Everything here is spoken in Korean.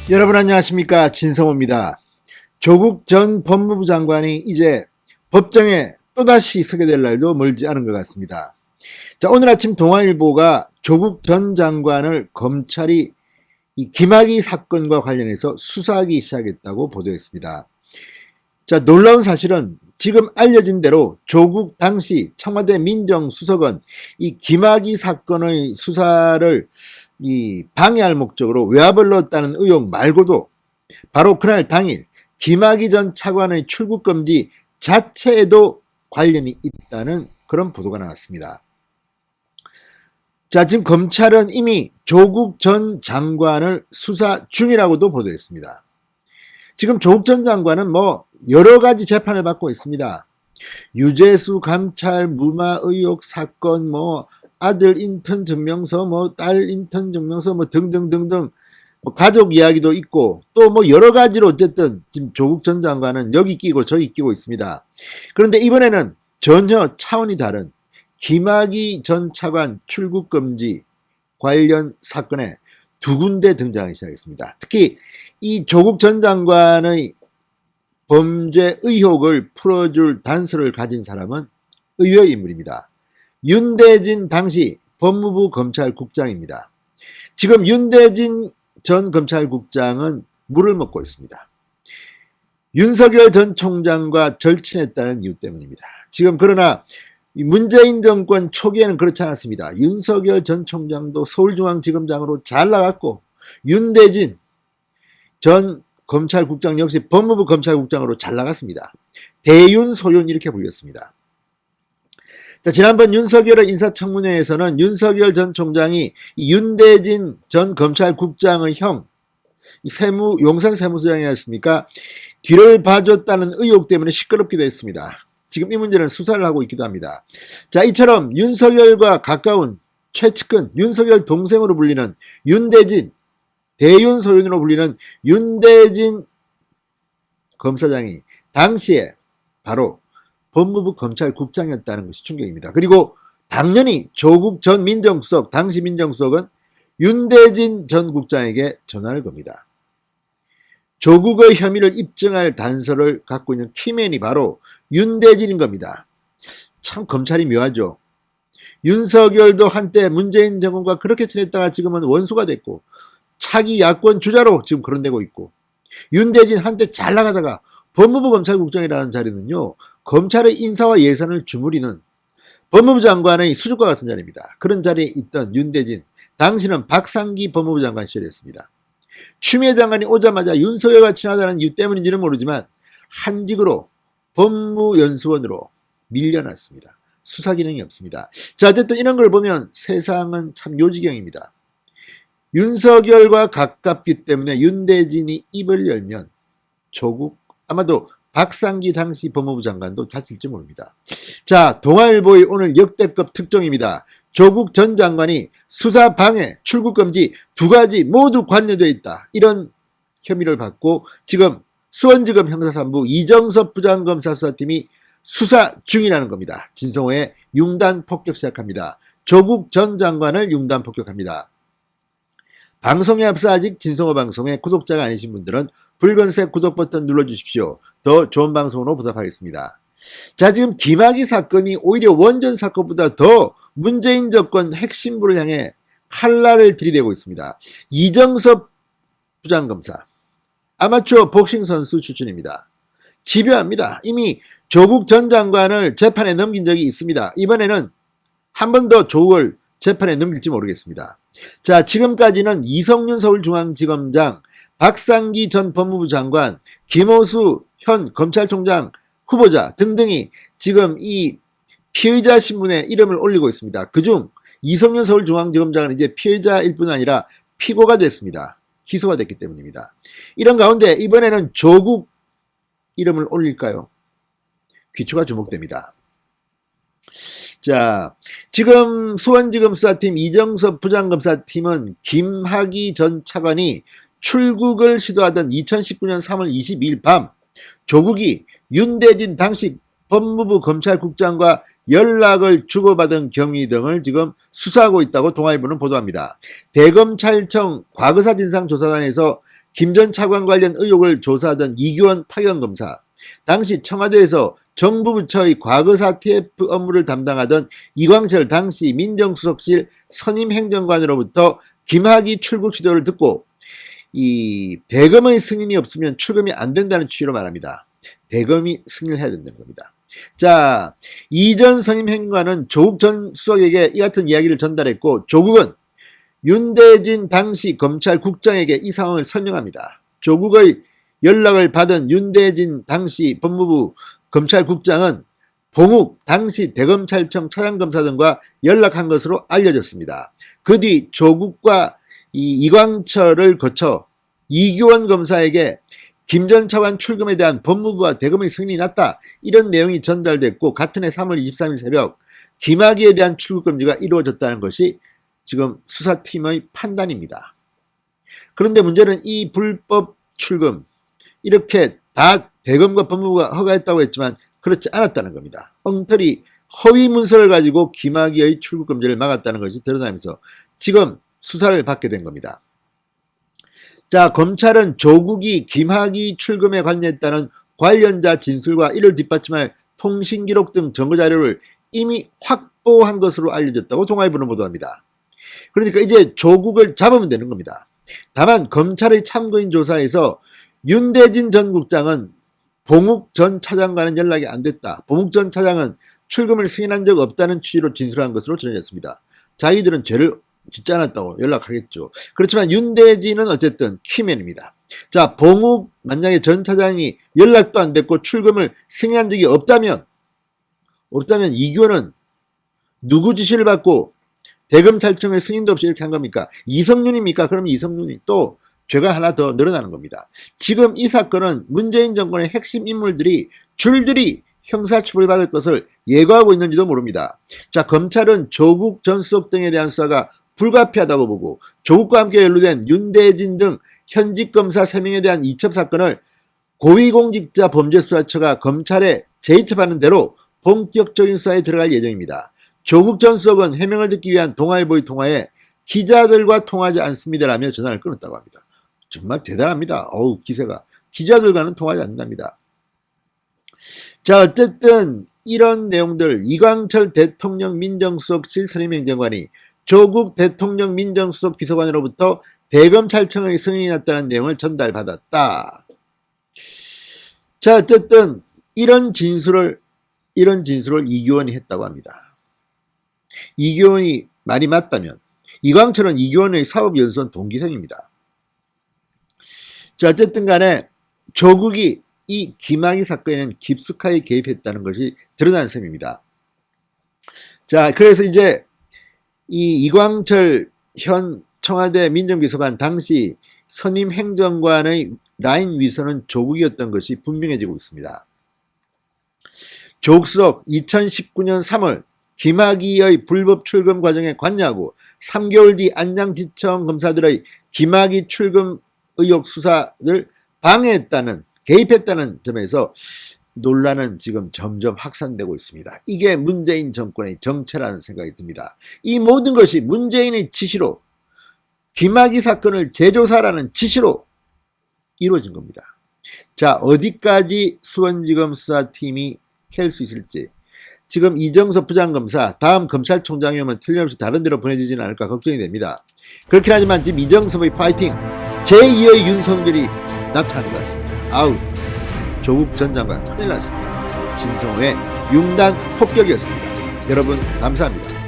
여러분 안녕하십니까, 진성호입니다. 조국 전 법무부 장관이 이제 법정에 또다시 서게 될 날도 멀지 않은 것 같습니다. 자, 오늘 아침 동아일보가 조국 전 장관을 검찰이 이 김학의 사건과 관련해서 수사하기 시작했다고 보도했습니다. 자, 놀라운 사실은 지금 알려진 대로 조국 당시 청와대 민정수석은 이 김학의 사건의 수사를 방해할 목적으로 외압을 넣었다는 의혹 말고도 바로 그날 당일 김학의 전 차관의 출국 금지 자체에도 관련이 있다는 그런 보도가 나왔습니다. 자, 지금 검찰은 이미 조국 전 장관을 수사 중이라고도 보도했습니다. 지금 조국 전 장관은 여러 가지 재판을 받고 있습니다. 유재수 감찰 무마 의혹 사건, 아들 인턴 증명서, 딸 인턴 증명서, 등등등등, 가족 이야기도 있고, 또 여러 가지로 어쨌든 지금 조국 전 장관은 여기 끼고 저기 끼고 있습니다. 그런데 이번에는 전혀 차원이 다른 김학의 전 차관 출국 금지 관련 사건에 두 군데 등장하기 시작했습니다. 특히 이 조국 전 장관의 범죄 의혹을 풀어줄 단서를 가진 사람은 의외의 인물입니다. 윤대진 당시 법무부 검찰국장입니다. 지금 윤대진 전 검찰국장은 물을 먹고 있습니다. 윤석열 전 총장과 절친했다는 이유 때문입니다. 지금 그러나 문재인 정권 초기에는 그렇지 않았습니다. 윤석열 전 총장도 서울중앙지검장으로 잘 나갔고, 윤대진 전 검찰국장 역시 법무부 검찰국장으로 잘 나갔습니다. 대윤 소윤 이렇게 불렸습니다. 자, 지난번 윤석열의 인사청문회에서는 윤석열 전 총장이 윤대진 전 검찰국장의 형, 용산 세무서장이었습니까? 뒤를 봐줬다는 의혹 때문에 시끄럽기도 했습니다. 지금 이 문제는 수사를 하고 있기도 합니다. 자, 이처럼 윤석열과 가까운 최측근, 윤석열 동생으로 불리는 윤대진, 대윤 소윤으로 불리는 윤대진 검사장이 당시에 바로 법무부 검찰국장이었다는 것이 충격입니다. 그리고 당연히 조국 전 민정수석, 당시 민정수석은 윤대진 전 국장에게 전화를 겁니다. 조국의 혐의를 입증할 단서를 갖고 있는 키맨이 바로 윤대진인 겁니다. 참 검찰이 묘하죠. 윤석열도 한때 문재인 정권과 그렇게 지냈다가 지금은 원수가 됐고, 차기 야권 주자로 지금 거론되고 있고, 윤대진 한때 잘 나가다가 법무부 검찰국장이라는 자리는요, 검찰의 인사와 예산을 주무리는 법무부 장관의 수족과 같은 자리입니다. 그런 자리에 있던 윤대진, 당시는 박상기 법무부 장관 시절이었습니다. 추미애 장관이 오자마자 윤석열과 친하다는 이유 때문인지는 모르지만 한직으로 법무연수원으로 밀려났습니다. 수사 기능이 없습니다. 자, 어쨌든 이런 걸 보면 세상은 참 요지경입니다. 윤석열과 가깝기 때문에 윤대진이 입을 열면 조국, 아마도 박상기 당시 법무부 장관도 다칠지 모릅니다. 자, 동아일보의 오늘 역대급 특종입니다. 조국 전 장관이 수사 방해, 출국 금지 두 가지 모두 관여되어 있다. 이런 혐의를 받고 지금 수원지검 형사3부 이정섭 부장검사 수사팀이 수사 중이라는 겁니다. 진성호의 융단 폭격 시작합니다. 조국 전 장관을 융단 폭격합니다. 방송에 앞서 아직 진성호 방송의 구독자가 아니신 분들은 붉은색 구독 버튼 눌러주십시오. 더 좋은 방송으로 보답하겠습니다. 자, 지금 김학의 사건이 오히려 원전 사건보다 더 문재인 정권 핵심부를 향해 칼날을 들이대고 있습니다. 이정섭 부장검사, 아마추어 복싱 선수 출신입니다. 집요합니다. 이미 조국 전 장관을 재판에 넘긴 적이 있습니다. 이번에는 한 번 더 조국을 재판에 넘길지 모르겠습니다. 자, 지금까지는 이성윤 서울중앙지검장, 박상기 전 법무부 장관, 김호수 현 검찰총장 후보자 등등이 지금 이 피의자 신문에 이름을 올리고 있습니다. 그중 이성윤 서울중앙지검장은 이제 피해자일 뿐 아니라 피고가 됐습니다. 기소가 됐기 때문입니다. 이런 가운데 이번에는 조국 이름을 올릴까요? 귀추가 주목됩니다. 자, 지금 수원지검 수사팀 이정섭 부장검사팀은 김학의 전 차관이 출국을 시도하던 2019년 3월 22일 밤 조국이 윤대진 당시 법무부 검찰국장과 연락을 주고받은 경위 등을 지금 수사하고 있다고 동아일보는 보도합니다. 대검찰청 과거사진상조사단에서 김 전 차관 관련 의혹을 조사하던 이규원 파견검사, 당시 청와대에서 정부 부처의 과거사 TF 업무를 담당하던 이광철 당시 민정수석실 선임행정관으로부터 김학의 출국 시도를 듣고 이 대검의 승인이 없으면 출금이 안 된다는 취지로 말합니다. 대검이 승인을 해야 된다는 겁니다. 자, 이전 선임행정관은 조국 전 수석에게 이 같은 이야기를 전달했고, 조국은 윤대진 당시 검찰국장에게 이 상황을 설명합니다. 조국의 연락을 받은 윤대진 당시 법무부 검찰국장은 봉욱 당시 대검찰청 차장검사 등과 연락한 것으로 알려졌습니다. 그 뒤 조국과 이광철을 거쳐 이규원 검사에게 김 전 차관 출금에 대한 법무부와 대검의 승인이 났다, 이런 내용이 전달됐고, 같은 해 3월 23일 새벽 김학의에 대한 출국 금지가 이루어졌다는 것이 지금 수사팀의 판단입니다. 그런데 문제는 이 불법 출금, 이렇게 다 대검과 법무부가 허가했다고 했지만 그렇지 않았다는 겁니다. 엉터리 허위 문서를 가지고 김학의의 출국 금지를 막았다는 것이 드러나면서 지금 수사를 받게 된 겁니다. 자, 검찰은 조국이 김학의 출금에 관여했다는 관련자 진술과 이를 뒷받침할 통신기록 등 증거자료를 이미 확보한 것으로 알려졌다고 동아일보는 보도합니다. 그러니까 이제 조국을 잡으면 되는 겁니다. 다만 검찰의 참고인 조사에서 윤대진 전 국장은 봉욱 전 차장과는 연락이 안 됐다, 봉욱 전 차장은 출금을 승인한 적 없다는 취지로 진술한 것으로 전해졌습니다. 자기들은 죄를 짓지 않았다고 연락하겠죠. 그렇지만 윤대진은 어쨌든 키맨입니다. 자, 봉욱 만약에 전 차장이 연락도 안 됐고 출금을 승인한 적이 없다면 이규원은 누구 지시를 받고 대검찰청의 승인도 없이 이렇게 한 겁니까? 이성윤입니까? 그럼 이성윤이 또 죄가 하나 더 늘어나는 겁니다. 지금 이 사건은 문재인 정권의 핵심 인물들이 줄줄이 형사처벌받을 것을 예고하고 있는지도 모릅니다. 자, 검찰은 조국 전 수석 등에 대한 수사가 불가피하다고 보고, 조국과 함께 연루된 윤대진 등 현직 검사 3명에 대한 이첩 사건을 고위공직자범죄수사처가 검찰에 재이첩하는 대로 본격적인 수사에 들어갈 예정입니다. 조국 전 수석은 해명을 듣기 위한 동아일보의 통화에 기자들과 통화하지 않습니다라며 전화를 끊었다고 합니다. 정말 대단합니다. 어우, 기세가. 기자들과는 통화하지 않는답니다. 자, 어쨌든 이런 내용들, 이광철 대통령 민정수석실 선임행정관이 조국 대통령 민정수석 비서관으로부터 대검찰청의 승인이 났다는 내용을 전달받았다. 자, 어쨌든 이런 진술을 이규원이 했다고 합니다. 이규원이 말이 맞다면 이광철은 이규원의 사법연수원 동기생입니다. 자, 어쨌든 간에 조국이 이 김학의 사건에는 깊숙하게 개입했다는 것이 드러난 셈입니다. 자, 그래서 이제 이 이광철 현 청와대 민정비서관 당시 선임 행정관의 라인 위선은 조국이었던 것이 분명해지고 있습니다. 조국 수석 2019년 3월 김학의의 불법 출금 과정에 관여하고 3개월 뒤 안양지청 검사들의 김학의 출금 의혹 수사를 방해했다는, 개입했다는 점에서 논란은 지금 점점 확산되고 있습니다. 이게 문재인 정권의 정체라는 생각이 듭니다. 이 모든 것이 문재인의 지시로, 김학의 사건을 재조사라는 지시로 이루어진 겁니다. 자, 어디까지 수원지검 수사팀이 캘 수 있을지, 지금 이정섭 부장검사 다음 검찰총장이 오면 틀림없이 다른 데로 보내지지는 않을까 걱정이 됩니다. 그렇긴 하지만 지금 이정섭의 파이팅, 제2의 윤석열이 나타나는 것 같습니다. 아우, 조국 전 장관 큰일 났습니다. 진성호의 융단 폭격이었습니다. 여러분 감사합니다.